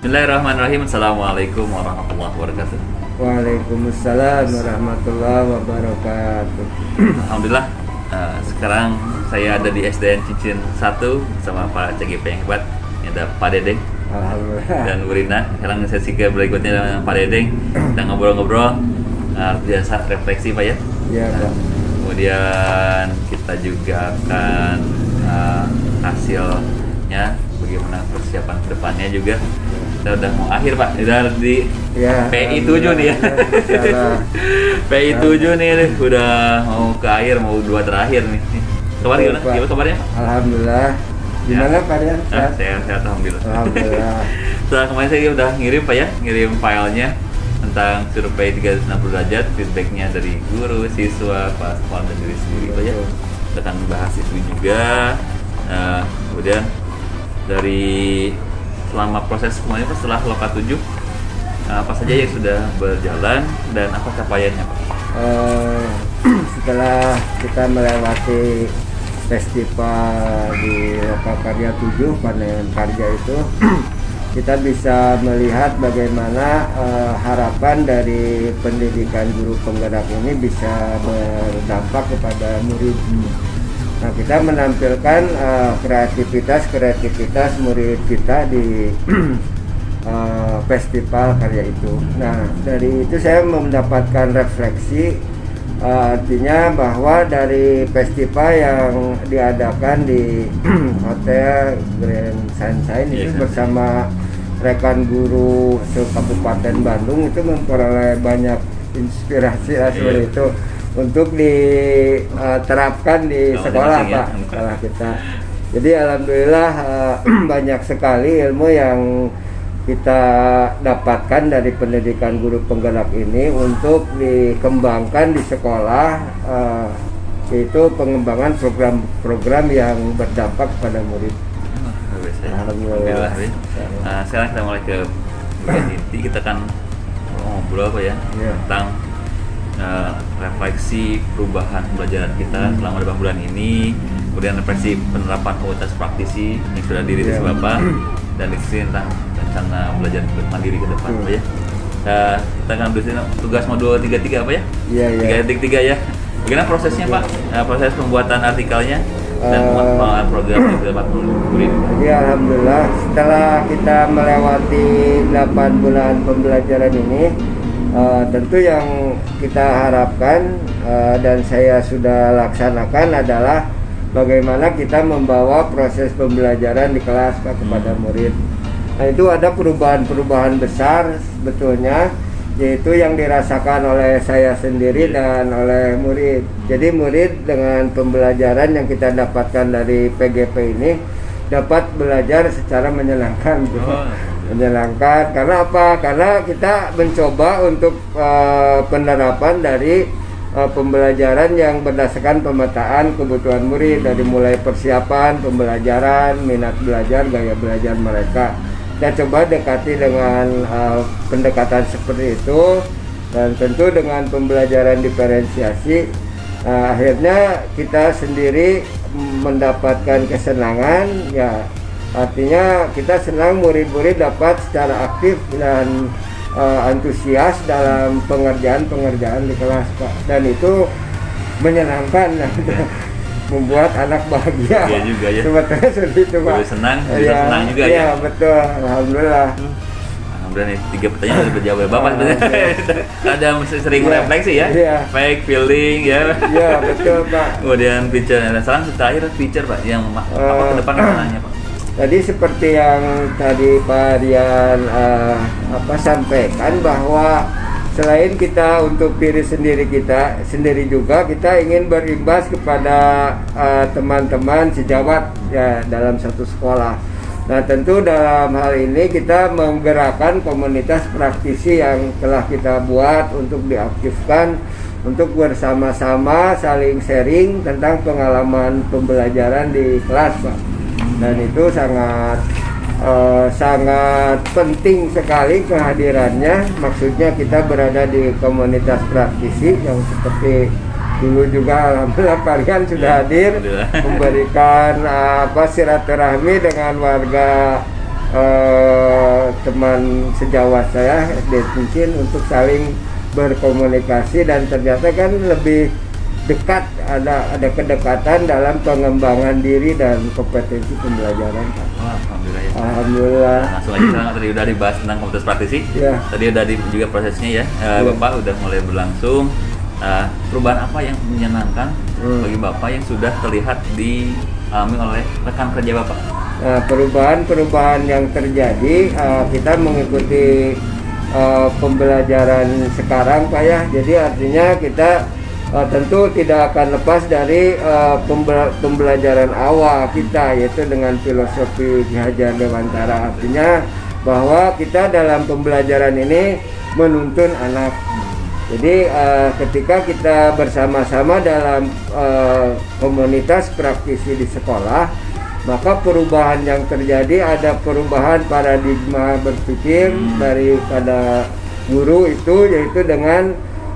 Bismillahirrahmanirrahim. Assalamualaikum warahmatullahi wabarakatuh. Waalaikumsalam warahmatullahi wabarakatuh. Alhamdulillah, sekarang saya ada di SDN Cincin 1 sama Pak CGP yang hebat. Ini ada Pak Dedeng Alhamdulillah. dan Bu Rina. Sekarang sesi ke berikutnya dengan Pak Dedeng. Kita ngobrol-ngobrol, biasa refleksi Pak ya. Iya Pak. Kemudian kita juga akan hasilnya, bagaimana persiapan kedepannya juga. Kita udah mau akhir Pak, udah di Ya, PI 7 nih ya. PI 7 nih, udah mau ke akhir, mau 2 terakhir nih. Kabar gimana? Pak. Gimana kabarnya? Alhamdulillah. Gimana Pak Rian? Sehat? Sehat, alhamdulillah. Alhamdulillah. Setelah kemarin saya udah ngirim Pak ya, ngirim filenya tentang survei 360 derajat, feedbacknya dari guru, siswa, pas sekolah dan diri sendiri Pak ya. Kita akan bahas itu juga. Kemudian dari selama proses semuanya Pak, setelah Loka 7 apa saja yang sudah berjalan dan apa capaiannya Pak? Setelah kita melewati festival di Lokakarya 7 Panen Karya itu kita bisa melihat bagaimana harapan dari pendidikan guru penggerak ini bisa berdampak kepada murid. Nah, kita menampilkan kreativitas murid kita di festival karya itu. Nah, dari itu saya mendapatkan refleksi, artinya bahwa dari festival yang diadakan di Hotel Grand Sunshine itu bersama rekan guru se-Kabupaten Bandung itu memperoleh banyak inspirasi seperti itu untuk diterapkan di sekolah Pak, sekolah kita. Jadi alhamdulillah banyak sekali ilmu yang kita dapatkan dari pendidikan guru penggerak ini untuk dikembangkan di sekolah, yaitu pengembangan program-program yang berdampak pada murid. Alhamdulillah. Sekarang kita mulai ke bagian inti, kita akan ngobrol Pak ya, tentang refleksi perubahan pembelajaran kita selama 8 bulan ini, kemudian refleksi penerapan komunitas praktisi yang sudah dirilis Bapak, dan diskusi tentang rencana belajar mandiri ke depan Pak ya. Kita akan diskusi tugas modul 33 Pak ya? Iya. 33 ya. Bagaimana prosesnya Pak? Proses pembuatan artikelnya dan pengembangan program yang sudah Pak murid. Jadi alhamdulillah setelah kita melewati 8 bulan pembelajaran ini, tentu yang kita harapkan dan saya sudah laksanakan adalah bagaimana kita membawa proses pembelajaran di kelas Pak kepada murid. Nah, itu ada perubahan-perubahan besar sebetulnya, yaitu yang dirasakan oleh saya sendiri dan oleh murid. Jadi murid dengan pembelajaran yang kita dapatkan dari PGP ini dapat belajar secara menyenangkan gitu. Menyenangkan karena apa? Karena kita mencoba untuk penerapan dari pembelajaran yang berdasarkan pemetaan kebutuhan murid, dari mulai persiapan pembelajaran, minat belajar, gaya belajar mereka. Kita coba dekati dengan pendekatan seperti itu, dan tentu dengan pembelajaran diferensiasi, akhirnya kita sendiri mendapatkan kesenangan ya. Artinya kita senang murid-murid dapat secara aktif dan antusias dalam pengerjaan di kelas Pak, dan itu menyenangkan membuat anak bahagia. Iya juga ya. Sebetulnya seperti itu Pak. Senang, bisa senang juga ya. Iya betul, alhamdulillah. Alhamdulillah nih 3 pertanyaan sudah terjawab ya Bapak. Ada sering refleksi ya. Baik feeling ya. Iya betul Pak. Kemudian feature, sekarang terakhir feature Pak yang apa ke depan rencananya Pak? Tadi seperti yang tadi Pak Rian sampaikan, bahwa selain kita untuk diri kita sendiri juga kita ingin berimbas kepada teman-teman sejawat ya dalam satu sekolah. Nah, tentu dalam hal ini kita menggerakkan komunitas praktisi yang telah kita buat untuk diaktifkan untuk bersama-sama saling sharing tentang pengalaman pembelajaran di kelas Pak. Dan itu sangat penting sekali kehadirannya. Maksudnya kita berada di komunitas praktisi yang seperti dulu juga alhamdulillah Pak Rian sudah hadir memberikan silaturahmi dengan warga teman sejawat saya SD mungkin untuk saling berkomunikasi, dan ternyata kan lebih dekat, ada kedekatan dalam pengembangan diri dan kompetensi pembelajaran. Alhamdulillah ya. Alhamdulillah. Nah, langsung aja sekarang tadi udah dibahas tentang komunitas praktisi. Ya. Tadi udah juga prosesnya ya. Bapak udah mulai berlangsung. Perubahan apa yang menyenangkan bagi Bapak yang sudah terlihat dialami oleh rekan kerja Bapak? Nah, perubahan yang terjadi, kita mengikuti pembelajaran sekarang Pak ya. Jadi artinya kita tentu tidak akan lepas dari pembelajaran awal kita, yaitu dengan filosofi Ki Hajar Dewantara. Artinya bahwa kita dalam pembelajaran ini menuntun anak. Jadi ketika kita bersama-sama dalam komunitas praktisi di sekolah, maka perubahan yang terjadi, ada perubahan paradigma berpikir daripada guru itu, yaitu dengan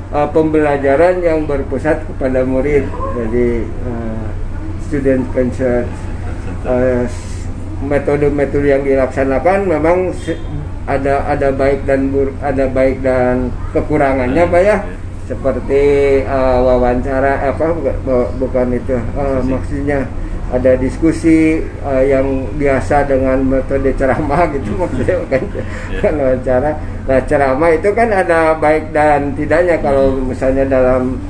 pembelajaran yang berpusat kepada murid. Jadi student concern, metode-metode yang dilaksanakan memang ada baik dan kekurangannya Pak ya. Seperti wawancara bukan itu maksudnya ada diskusi yang biasa dengan metode ceramah gitu maksudnya kan wawancara. Nah, ceramah itu kan ada baik dan tidaknya kalau misalnya dalam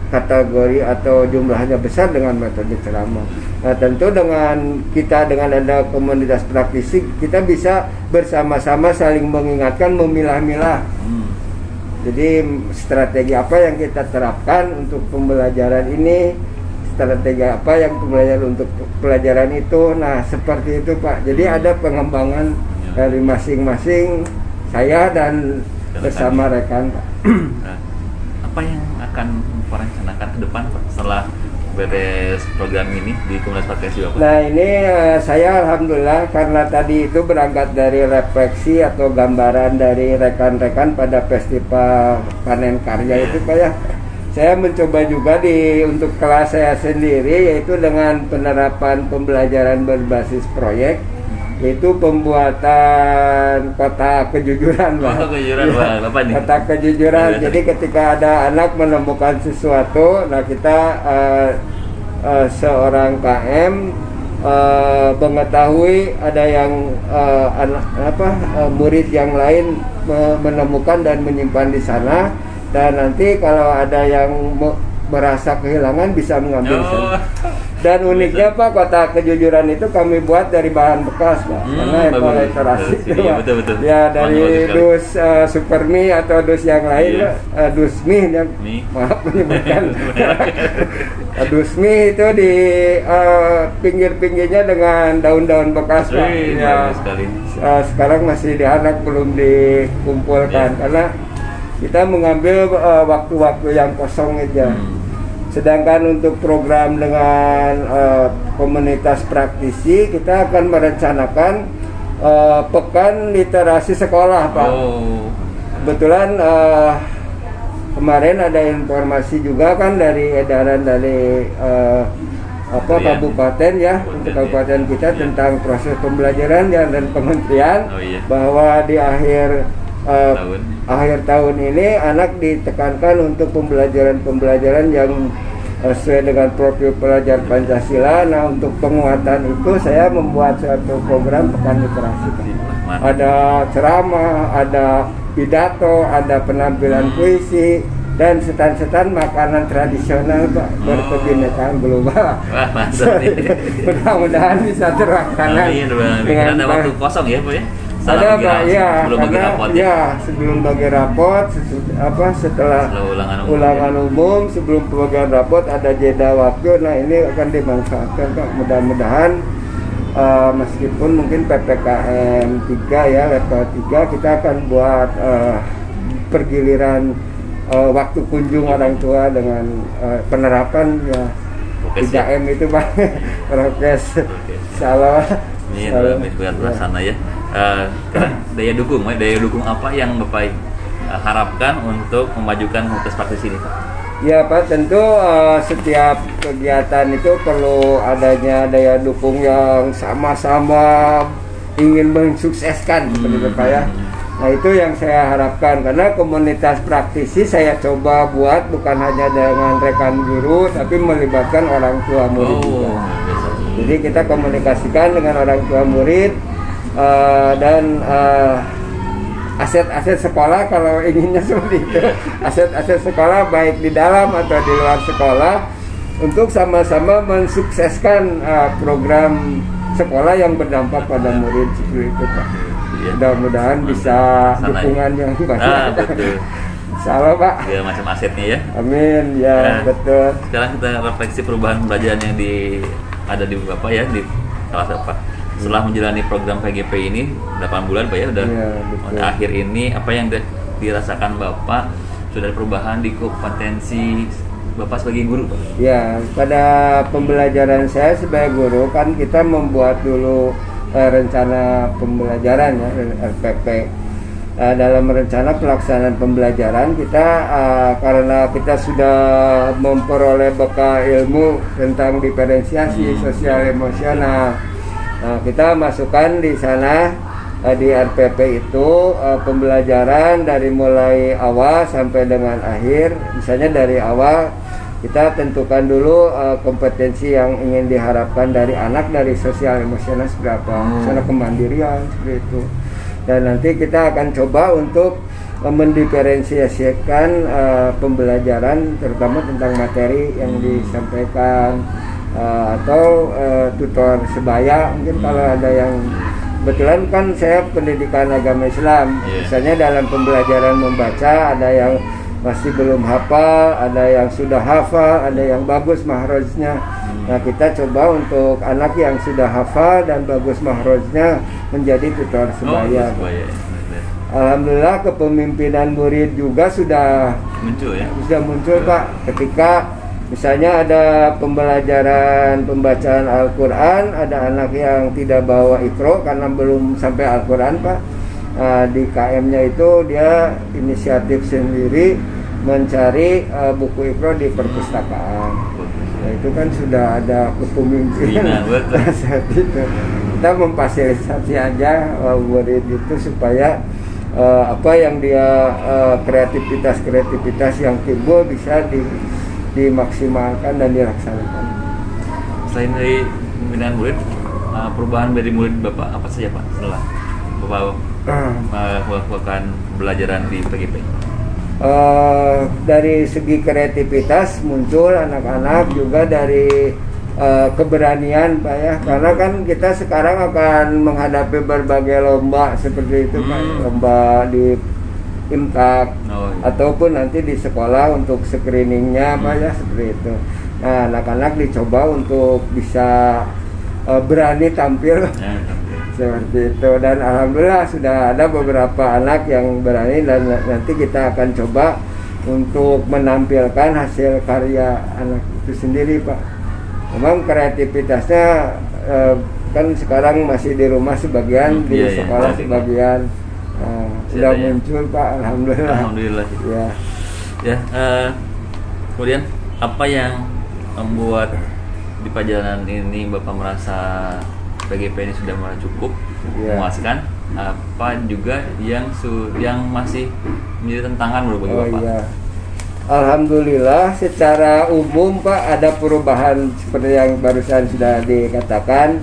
kategori atau jumlahnya besar dengan metode ceramah. Nah, tentu dengan ada komunitas praktisi, kita bisa bersama-sama saling mengingatkan, memilah-milah. Jadi strategi apa yang kita terapkan untuk pembelajaran ini, strategi apa yang pembelajaran untuk pelajaran itu. Nah, seperti itu Pak. Jadi ada pengembangan dari masing-masing saya dan bersama rekan Pak. Apa yang akan merencanakan ke depan Pak setelah beres program ini di komunitas praktisi Bapak? Nah, ini saya alhamdulillah karena tadi itu berangkat dari refleksi atau gambaran dari rekan-rekan pada festival panen karya itu Pak ya. Saya mencoba juga untuk kelas saya sendiri, yaitu dengan penerapan pembelajaran berbasis proyek, yaitu pembuatan kotak kejujuran Pak. Bapak nih. Kotak kejujuran. Jadi ketika ada anak menemukan sesuatu, nah kita seorang KM mengetahui ada yang murid yang lain menemukan dan menyimpan di sana. Dan nanti kalau ada yang merasa kehilangan bisa mengambil sana. Dan uniknya Pak, kotak kejujuran itu kami buat dari bahan bekas Pak, karena eksploitasi itu Pak. Betul. Ya dari dus Supermi atau dus yang lain, dus mie yang maaf menyebutkan. Dus mie itu di pinggir-pinggirnya dengan daun-daun bekas Pak. Ya, sekarang masih di anak belum dikumpulkan karena kita mengambil waktu-waktu yang kosong aja. Sedangkan untuk program dengan komunitas praktisi, kita akan merencanakan pekan literasi sekolah Pak. Kebetulan kemarin ada informasi juga kan dari edaran dari kabupaten ya, untuk kabupaten kita tentang proses pembelajaran dan kementerian, bahwa di akhir tahun ini anak ditekankan untuk pembelajaran yang sesuai dengan profil pelajar Pancasila. Nah, untuk penguatan itu saya membuat suatu program pekan literasi. Ada ceramah, ada pidato, ada penampilan puisi, dan setan-setan makanan tradisional Pak, berkebinekaan global. Wah, mantap nih. Mudah-mudahan bisa terlaksana. Dengan ada waktu kosong ya Pak ya? Ada Pak ya, sebelum bagi rapot ya? Sebelum bagi rapot, setelah ulangan umum, sebelum pembagian rapot ada jeda waktu. Nah, ini akan dimanfaatkan Pak. Mudah-mudahan meskipun mungkin PPKM 3 ya, level 3, kita akan buat pergiliran waktu kunjung orang tua dengan penerapan ya 3M itu Pak. Prokes. Salah. Ini biar terlaksana ya. Daya dukung apa yang Bapak harapkan untuk memajukan komunitas praktisi ini Pak? Ya Pak, tentu setiap kegiatan itu perlu adanya daya dukung yang sama-sama ingin mensukseskan seperti itu Pak ya. Nah itu yang saya harapkan, karena komunitas praktisi saya coba buat bukan hanya dengan rekan guru, tapi melibatkan orang tua murid juga. Jadi kita komunikasikan dengan orang tua murid dan aset-aset sekolah kalau inginnya seperti itu, aset-aset sekolah baik di dalam atau di luar sekolah untuk sama-sama mensukseskan program sekolah yang berdampak pada murid seperti itu Pak. Mudah-mudahan bisa dukungan yang banyak. Betul. Insyaallah Pak. Ya, macam asetnya ya. Amin ya, betul. Sekarang kita refleksi perubahan pembelajaran yang ada di Bapak ya di kelas Bapak. Setelah menjalani program PGP ini 8 bulan Pak ya, udah akhir ini, apa yang dirasakan Bapak? Sudah ada perubahan di kompetensi Bapak sebagai guru Pak? Ya, pada pembelajaran saya sebagai guru kan kita membuat dulu rencana pembelajaran ya, RPP. Dalam rencana pelaksanaan pembelajaran kita karena kita sudah memperoleh bekal ilmu tentang diferensiasi sosial emosional, kita masukkan di sana di RPP itu pembelajaran dari mulai awal sampai dengan akhir. Misalnya dari awal kita tentukan dulu kompetensi yang ingin diharapkan dari anak, dari sosial emosional seberapa, misalnya kemandirian seperti itu. Dan nanti kita akan coba untuk mendiferensiasikan pembelajaran terutama tentang materi yang disampaikan atau tutor sebaya. Mungkin kalau ada yang kebetulan kan saya pendidikan agama Islam, misalnya dalam pembelajaran membaca ada yang masih belum hafal, ada yang sudah hafal, ada yang bagus mahrojnya. Nah kita coba untuk anak yang sudah hafal dan bagus mahrojnya menjadi tutor sebaya. Alhamdulillah kepemimpinan murid juga sudah muncul ya. Sudah muncul Pak, ketika misalnya ada pembelajaran pembacaan Al-Quran, ada anak yang tidak bawa Iqra karena belum sampai Al-Quran Pak. Di KM-nya itu dia inisiatif sendiri mencari buku Iqra di perpustakaan. Nah, itu kan sudah ada kepemimpinan saat itu. Kita memfasilitasi aja murid itu supaya apa yang dia kreativitas yang timbul bisa dimaksimalkan dan dilaksanakan. Selain dari pembinaan murid, perubahan dari murid Bapak apa saja Pak setelah Bapak melakukan pembelajaran di PGP? Dari segi kreativitas muncul anak-anak, juga dari keberanian Pak ya, karena kan kita sekarang akan menghadapi berbagai lomba seperti itu Pak, lomba di imtak ataupun nanti di sekolah untuk screeningnya Pak ya, seperti itu. Nah anak-anak dicoba untuk bisa berani tampil seperti itu, dan alhamdulillah sudah ada beberapa anak yang berani, dan nanti kita akan coba untuk menampilkan hasil karya anak itu sendiri Pak. Memang kreativitasnya kan sekarang masih di rumah sebagian, di sekolah sebagian, sudah muncul Pak, alhamdulillah. Alhamdulillah. Ya. Kemudian apa yang membuat di perjalanan ini Bapak merasa PGP ini sudah mulai cukup memuaskan? Apa juga yang masih menjadi tantangan bagi Bapak? Alhamdulillah secara umum Pak ada perubahan seperti yang barusan sudah dikatakan.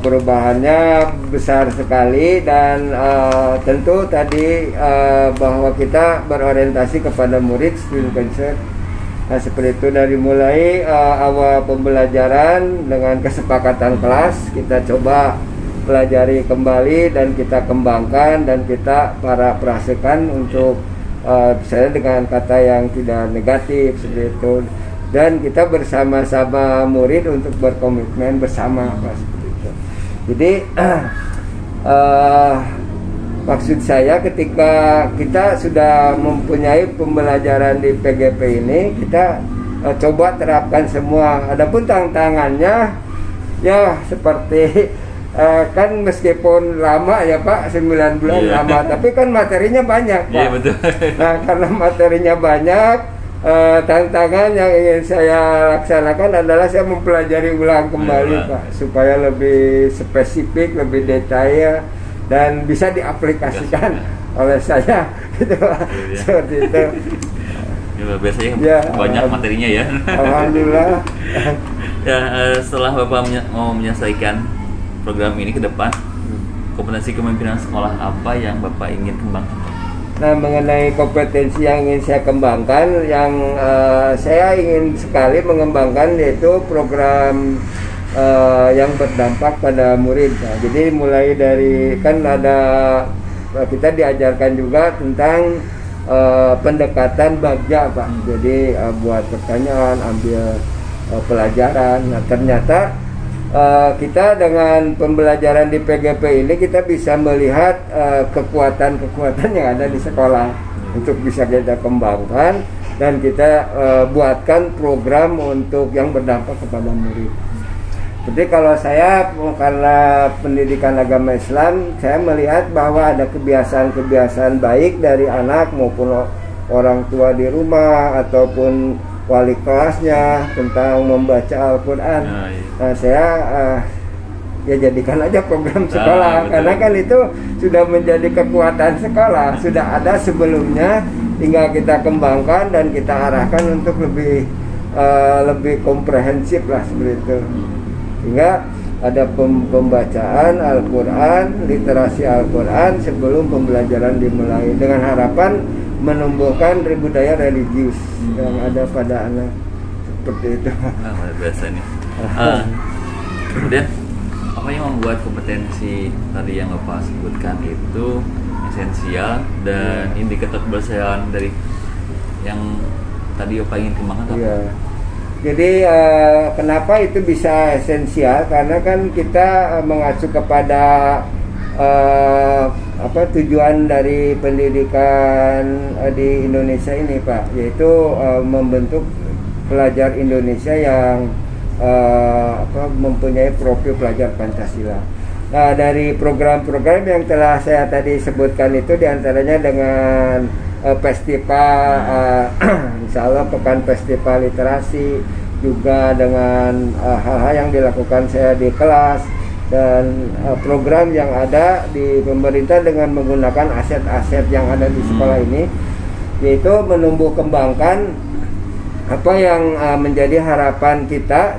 Perubahannya besar sekali, dan tentu tadi bahwa kita berorientasi kepada murid, student concern. Nah seperti itu, dari mulai awal pembelajaran dengan kesepakatan kelas kita coba pelajari kembali dan kita kembangkan dan kita praktekkan untuk misalnya dengan kata yang tidak negatif seperti itu, dan kita bersama-sama murid untuk berkomitmen bersama Pak, seperti itu. Jadi maksud saya ketika kita sudah mempunyai pembelajaran di PGP ini, kita coba terapkan semua. Adapun tantangannya ya seperti kan meskipun lama ya Pak, 9 bulan lama, tapi kan materinya banyak Pak. Betul. Nah karena materinya banyak, tantangan yang ingin saya laksanakan adalah saya mempelajari ulang kembali Pak, supaya lebih spesifik, lebih detail dan bisa diaplikasikan oleh saya gitu Pak. Seperti itu. Biasanya Ya, banyak materinya ya. Alhamdulillah. Ya, setelah Bapak mau menyelesaikan program ini ke depan, kompetensi kepemimpinan sekolah apa yang Bapak ingin kembangkan? Nah, mengenai kompetensi yang ingin saya kembangkan, yang saya ingin sekali mengembangkan yaitu program yang berdampak pada murid. Nah, jadi mulai dari kan ada kita diajarkan juga tentang pendekatan bagja Pak. Jadi buat pertanyaan, ambil pelajaran. Nah, ternyata kita dengan pembelajaran di PGP ini kita bisa melihat kekuatan-kekuatan yang ada di sekolah untuk bisa kita kembangkan dan kita buatkan program untuk yang berdampak kepada murid. Jadi kalau saya karena pendidikan agama Islam, saya melihat bahwa ada kebiasaan-kebiasaan baik dari anak maupun orang tua di rumah ataupun wali kelasnya tentang membaca Al-Quran. Nah, saya ya jadikan aja program sekolah, karena kan itu sudah menjadi kekuatan sekolah, sudah ada sebelumnya, tinggal kita kembangkan dan kita arahkan untuk lebih komprehensif lah seperti itu, sehingga ada pembacaan Al-Quran, literasi Al-Quran sebelum pembelajaran dimulai, dengan harapan menumbuhkan budaya religius yang ada pada anak seperti itu. Luar biasa nih. Kemudian apa yang membuat kompetensi tadi yang Bapak sebutkan itu esensial dan indikator keberhasilan dari yang tadi Bapak ingin kembangkan? Iya. Jadi kenapa itu bisa esensial? Karena kan kita mengacu kepada tujuan dari pendidikan di Indonesia ini Pak, yaitu membentuk pelajar Indonesia yang mempunyai profil pelajar Pancasila. Nah, dari program-program yang telah saya tadi sebutkan itu diantaranya dengan festival, insya Allah pekan festival literasi, juga dengan hal-hal yang dilakukan saya di kelas, dan program yang ada di pemerintah dengan menggunakan aset-aset yang ada di sekolah ini, yaitu menumbuh kembangkan apa yang menjadi harapan kita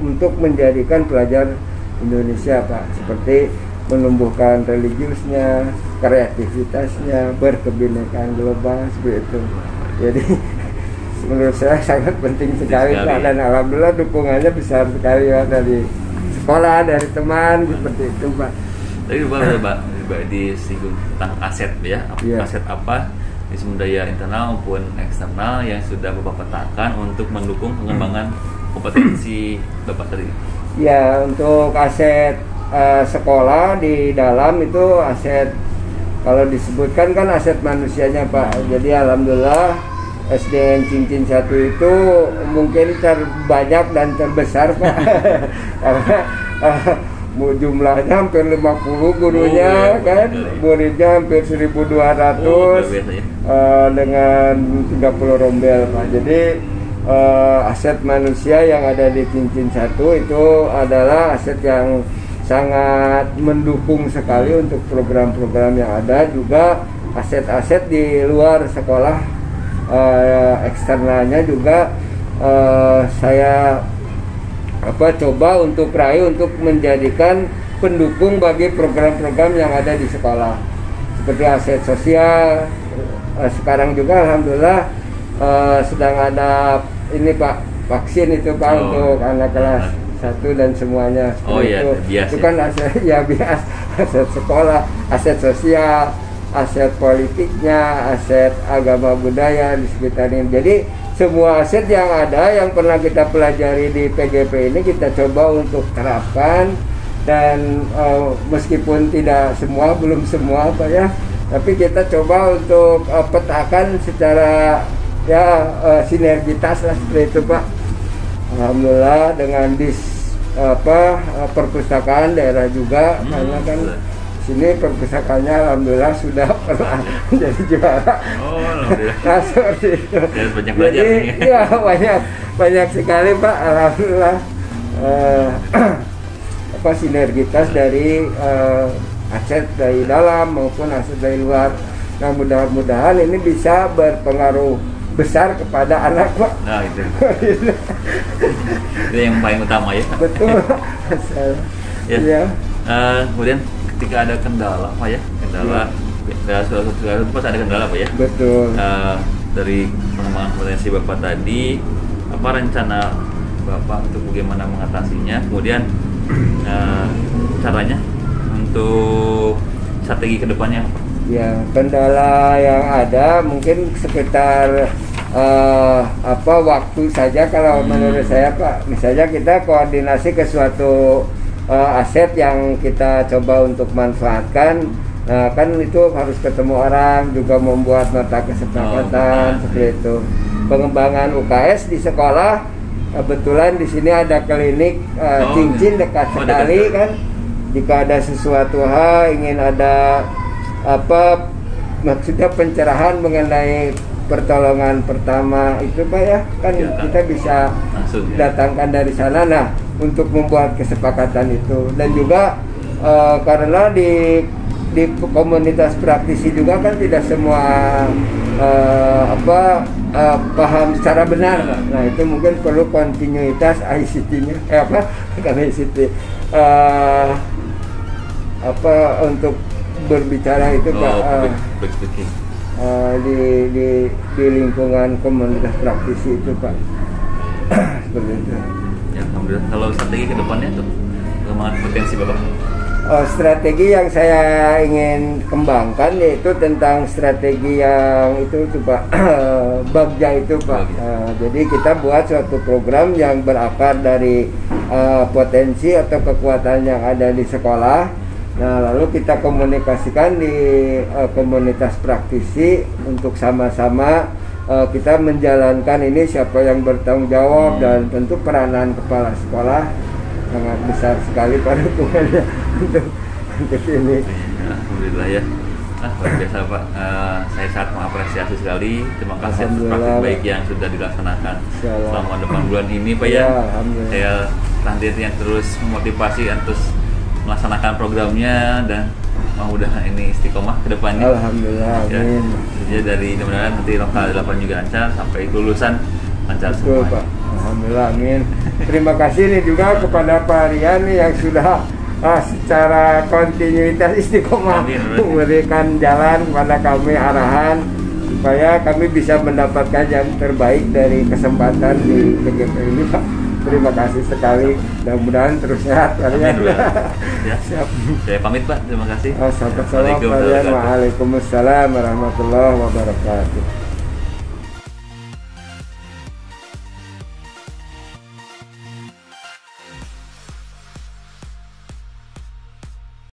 untuk menjadikan pelajar Indonesia Pak, seperti menumbuhkan religiusnya, kreativitasnya, berkebinekaan global seperti itu. Jadi menurut saya sangat penting sekali Pak, dan alhamdulillah dukungannya besar sekali ya dari sekolah, dari teman seperti itu Pak. Tadi Bapak disinggung tentang aset ya, aset apa di sumber daya internal maupun eksternal yang sudah Bapak petakan untuk mendukung pengembangan kompetensi Bapak tadi. Ya, untuk aset sekolah di dalam itu aset, kalau disebutkan kan aset manusianya Pak. Jadi alhamdulillah SDN Cincin 1 itu mungkin terbanyak dan terbesar Pak. Karena jumlahnya hampir 50 gurunya kan, muridnya hampir 1.200 dengan 30 rombel Pak. Jadi aset manusia yang ada di Cincin 1 itu adalah aset yang sangat mendukung sekali untuk program-program yang ada. Juga aset-aset di luar sekolah eksternalnya juga saya coba untuk raih untuk menjadikan pendukung bagi program-program yang ada di sekolah, seperti aset sosial. Sekarang juga alhamdulillah sedang ada ini Pak, vaksin itu Pak untuk anak kelas 1 dan semuanya. Itu kan aset bias, aset sekolah, aset sosial, aset politiknya, aset agama budaya di sekitar ini. Jadi semua aset yang ada yang pernah kita pelajari di PGP ini kita coba untuk terapkan, dan meskipun tidak semua, belum semua Pak ya, tapi kita coba untuk petakan secara sinergitas lah seperti itu Pak. Alhamdulillah dengan perpustakaan daerah juga, karena kan sini perpustakaannya alhamdulillah sudah pernah jadi juara. Oh, alhamdulillah. Nah, seperti itu. Ya, banyak belajar Jadi, nih. ya banyak sekali Pak, alhamdulillah. Apa sinergitas dari aset dari dalam maupun aset dari luar. Nah, mudah-mudahan ini bisa berpengaruh besar kepada anak Pak. Nah, itu yang paling utama ya. Betul. Ya. Ya. Kemudian ketika ada kendala Pak ya, suatu pas ada kendala Pak ya. Betul. Dari pengembangan kompetensi Bapak tadi, apa rencana Bapak untuk bagaimana mengatasinya? Kemudian caranya untuk strategi kedepannya apa? Ya, kendala yang ada mungkin sekitar waktu saja kalau menurut saya Pak. Misalnya kita koordinasi ke suatu aset yang kita coba untuk manfaatkan. Nah, kan itu harus ketemu orang, juga membuat nota kesepakatan seperti itu. Pengembangan UKS di sekolah, kebetulan di sini ada klinik cincin dekat sekali kan. Jika ada sesuatu hal ingin ada maksudnya pencerahan mengenai pertolongan pertama itu Pak ya, kan ya, kita bisa langsung, ya, datangkan dari sana. Nah, untuk membuat kesepakatan itu dan juga karena di komunitas praktisi juga kan tidak semua paham secara benar. Nah, itu mungkin perlu kontinuitas ICT-nya bukan ICT untuk berbicara itu Pak, di lingkungan komunitas praktisi itu Pak. Seperti itu. Ya, alhamdulillah. Kalau strategi ke depannya tuh pengembangan potensi Bapak? Strategi yang saya ingin kembangkan yaitu tentang strategi yang itu Pak, Bagja itu Pak. Jadi kita buat suatu program yang berakar dari potensi atau kekuatan yang ada di sekolah. Nah, lalu kita komunikasikan di komunitas praktisi untuk sama-sama kita menjalankan ini, siapa yang bertanggung jawab, dan tentu peranan kepala sekolah sangat besar sekali pada dukungannya untuk ini. Alhamdulillah ya. Luar biasa Pak. Saya sangat mengapresiasi sekali. Terima kasih atas praktik baik yang sudah dilaksanakan selama 8 bulan ini Pak ya. Saya nantinya terus memotivasi terus melaksanakan programnya dan mudah-mudahan ini istiqomah ke depannya. Alhamdulillah, amin. Ya, dari mudah-mudahan nanti lokal 8 juga lancar sampai lulusan lancar semua. Pak. Alhamdulillah, amin. Terima kasih nih juga kepada Pak Rian nih yang sudah secara kontinuitas istiqomah memberikan jalan kepada kami, arahan supaya kami bisa mendapatkan yang terbaik dari kesempatan di PGP ini Pak. Terima kasih sekali, mudah-mudahan terus sehat kalian. Ya. Siap. Saya pamit Pak, terima kasih. Waalaikumsalam warahmatullahi wabarakatuh.